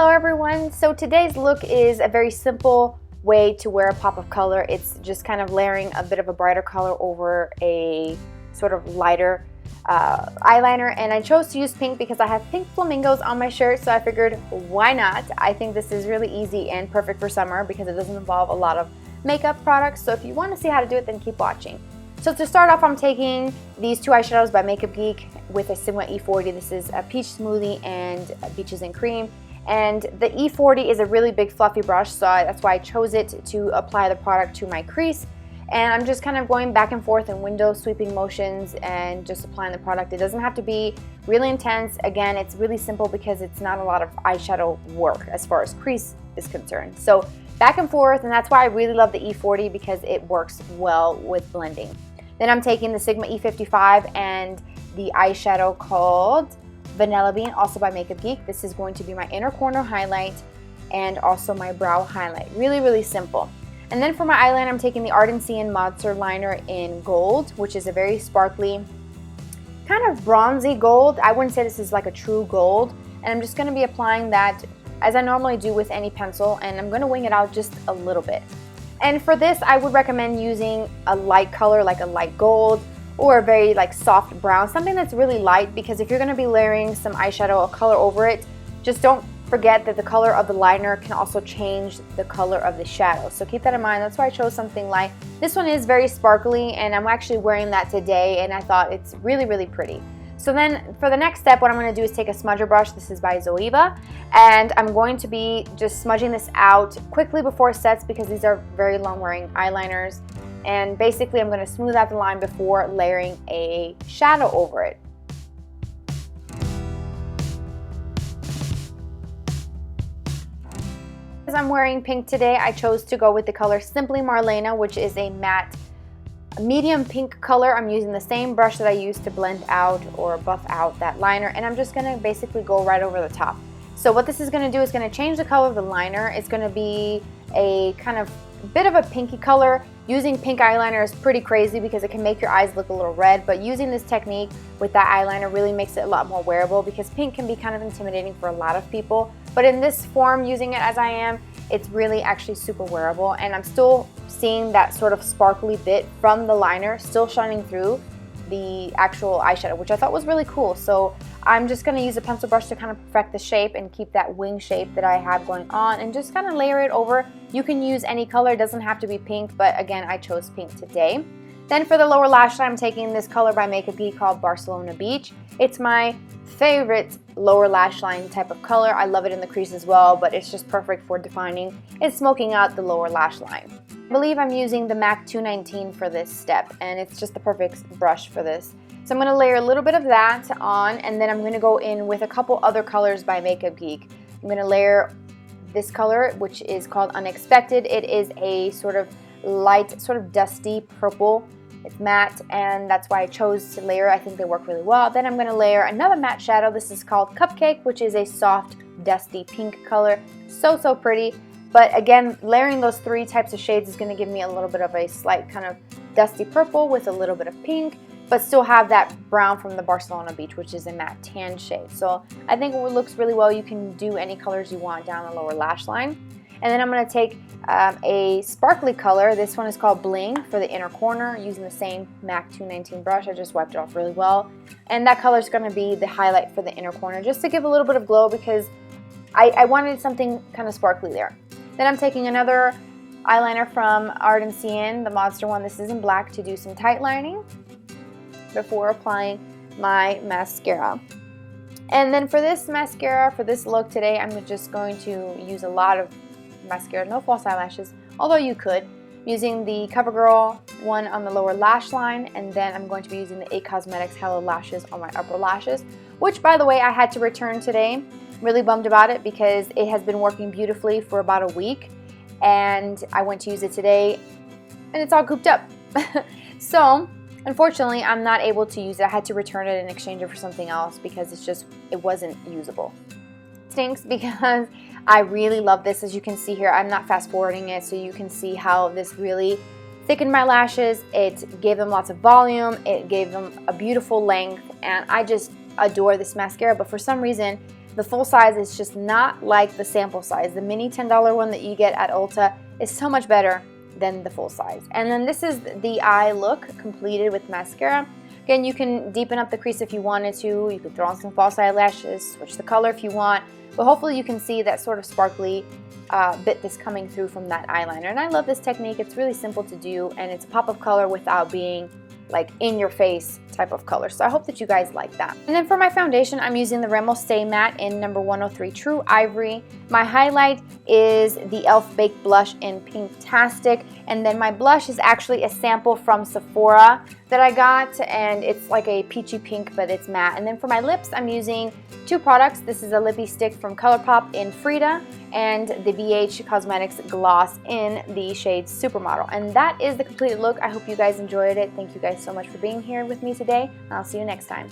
Hello everyone! So today's look is a very simple way to wear a pop of color. It's just kind of layering a bit of a brighter color over a sort of lighter eyeliner, and I chose to use pink because I have pink flamingos on my shirt, so I figured why not. I think this is really easy and perfect for summer because it doesn't involve a lot of makeup products, so if you want to see how to do it, then keep watching. So to start off, I'm taking these two eyeshadows by Makeup Geek with a Sigma E40. This is a Peach Smoothie and Peaches and Cream. And the E40 is a really big fluffy brush, so that's why I chose it to apply the product to my crease. And I'm just kind of going back and forth in window sweeping motions and just applying the product. It doesn't have to be really intense. Again, it's really simple because it's not a lot of eyeshadow work as far as crease is concerned. So back and forth, and that's why I really love the E40 because it works well with blending. Then I'm taking the Sigma E55 and the eyeshadow called Vanilla Bean, also by Makeup Geek. This is going to be my inner corner highlight and also my brow highlight. Really, really simple. And then for my eyeliner, I'm taking the Ardency and Modster liner in gold, which is a very sparkly, kind of bronzy gold. I wouldn't say this is like a true gold. And I'm just going to be applying that as I normally do with any pencil, and I'm going to wing it out just a little bit. And for this, I would recommend using a light color, like a light gold, or a very like soft brown, something that's really light, because if you're going to be layering some eyeshadow or color over it, just don't forget that the color of the liner can also change the color of the shadow. So keep that in mind. That's why I chose something light. This one is very sparkly, and I'm actually wearing that today, and I thought it's really, really pretty. So then for the next step, what I'm going to do is take a smudger brush. This is by Zoeva, and I'm going to be just smudging this out quickly before it sets because these are very long wearing eyeliners. And basically I'm going to smooth out the line before layering a shadow over it. As I'm wearing pink today, I chose to go with the color Simply Marlena, which is a matte medium pink color. I'm using the same brush that I used to blend out or buff out that liner, and I'm just going to basically go right over the top. So what this is going to do is going to change the color of the liner. It's going to be a kind of bit of a pinky color. Using pink eyeliner is pretty crazy because it can make your eyes look a little red, but using this technique with that eyeliner really makes it a lot more wearable because pink can be kind of intimidating for a lot of people. But in this form, using it as I am, it's really actually super wearable, and I'm still seeing that sort of sparkly bit from the liner still shining through the actual eyeshadow, which I thought was really cool. So I'm just going to use a pencil brush to kind of perfect the shape and keep that wing shape that I have going on, and just kind of layer it over. You can use any color, it doesn't have to be pink, but again, I chose pink today. Then for the lower lash line, I'm taking this color by Makeup Geek called Barcelona Beach. It's my favorite lower lash line type of color. I love it in the crease as well, but it's just perfect for defining and smoking out the lower lash line. I believe I'm using the MAC 219 for this step, and it's just the perfect brush for this. So I'm going to layer a little bit of that on, and then I'm going to go in with a couple other colors by Makeup Geek. I'm going to layer this color, which is called Unexpected. It is a sort of light, sort of dusty purple. It's matte, and that's why I chose to layer. I think they work really well. Then I'm going to layer another matte shadow. This is called Cupcake, which is a soft, dusty pink color. So, so pretty. But again, layering those three types of shades is going to give me a little bit of a slight kind of dusty purple with a little bit of pink, but still have that brown from the Barcelona Beach, which is a matte tan shade. So I think it looks really well. You can do any colors you want down the lower lash line. And then I'm going to take a sparkly color. This one is called Bling for the inner corner, using the same MAC 219 brush. I just wiped it off really well. And that color is going to be the highlight for the inner corner, just to give a little bit of glow because I wanted something kind of sparkly there. Then I'm taking another eyeliner from Ardency, the Modster one. This is in black, to do some tight lining before applying my mascara. And then for this mascara, for this look today, I'm just going to use a lot of mascara, no false eyelashes, although you could, using the CoverGirl one on the lower lash line, and then I'm going to be using the IT Cosmetics Hello Lashes on my upper lashes, which by the way I had to return today. Really bummed about it because it has been working beautifully for about a week, and I went to use it today and it's all cooped up. So unfortunately I'm not able to use it. I had to return it and exchange it for something else because it wasn't usable. It stinks because I really love this. As you can see here, I'm not fast forwarding it, so you can see how this really thickened my lashes. It gave them lots of volume, it gave them a beautiful length, and I just adore this mascara. But for some reason The full size is just not like the sample size. The mini $10 one that you get at Ulta is so much better than the full size. And then this is the eye look completed with mascara. Again, you can deepen up the crease if you wanted to. You could throw on some false eyelashes, switch the color if you want. But hopefully you can see that sort of sparkly bit that's coming through from that eyeliner. And I love this technique. It's really simple to do, and it's a pop of color without being like in your face type of color. So I hope that you guys like that. And then for my foundation, I'm using the Rimmel Stay Matte in number 103 True Ivory. My highlight is the e.l.f. Baked Blush in Pink Tastic. And then my blush is actually a sample from Sephora that I got, and it's like a peachy pink, but it's matte. And then for my lips, I'm using two products. This is a Lippie stick from ColourPop in Frieda, and the BH Cosmetics gloss in the shade Supermodel. And that is the completed look. I hope you guys enjoyed it. Thank you guys so much for being here with me today. I'll see you next time.